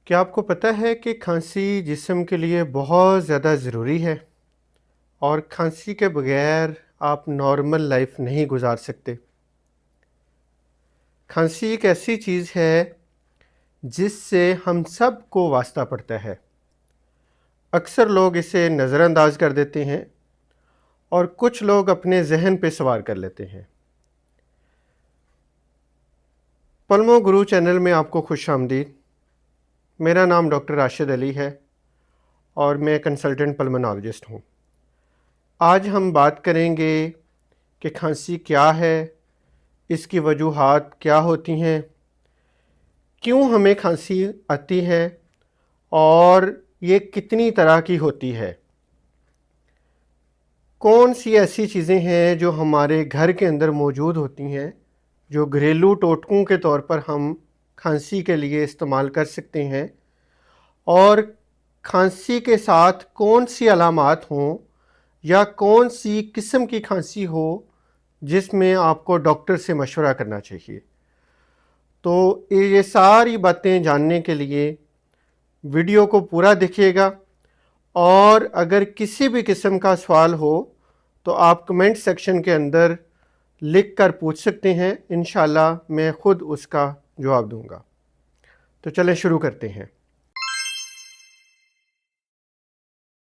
क्या आपको पता है कि खांसी जिस्म के लिए बहुत ज़्यादा ज़रूरी है और खांसी के बगैर आप नॉर्मल लाइफ नहीं गुजार सकते। खांसी एक ऐसी चीज़ है जिससे हम सब को वास्ता पड़ता है। अक्सर लोग इसे नज़रअंदाज कर देते हैं और कुछ लोग अपने जहन पे सवार कर लेते हैं। पल्मो गुरु चैनल में आपको खुश आमदीद। मेरा नाम डॉक्टर राशिद अली है और मैं कंसल्टेंट पल्मोनोलॉजिस्ट हूँ। आज हम बात करेंगे कि खांसी क्या है, इसकी वजूहात क्या होती हैं, क्यों हमें खांसी आती है और ये कितनी तरह की होती है। कौन सी ऐसी चीज़ें हैं जो हमारे घर के अंदर मौजूद होती हैं, जो घरेलू टोटकों के तौर पर हम खांसी के लिए इस्तेमाल कर सकते हैं, और खांसी के साथ कौन सी अलामात हों या कौन सी किस्म की खांसी हो जिसमें आपको डॉक्टर से मशवरा करना चाहिए। तो ये सारी बातें जानने के लिए वीडियो को पूरा देखिएगा, और अगर किसी भी किस्म का सवाल हो तो आप कमेंट सेक्शन के अंदर लिख कर पूछ सकते हैं। इंशाल्लाह मैं ख़ुद उसका जवाब दूंगा। तो चलें शुरू करते हैं।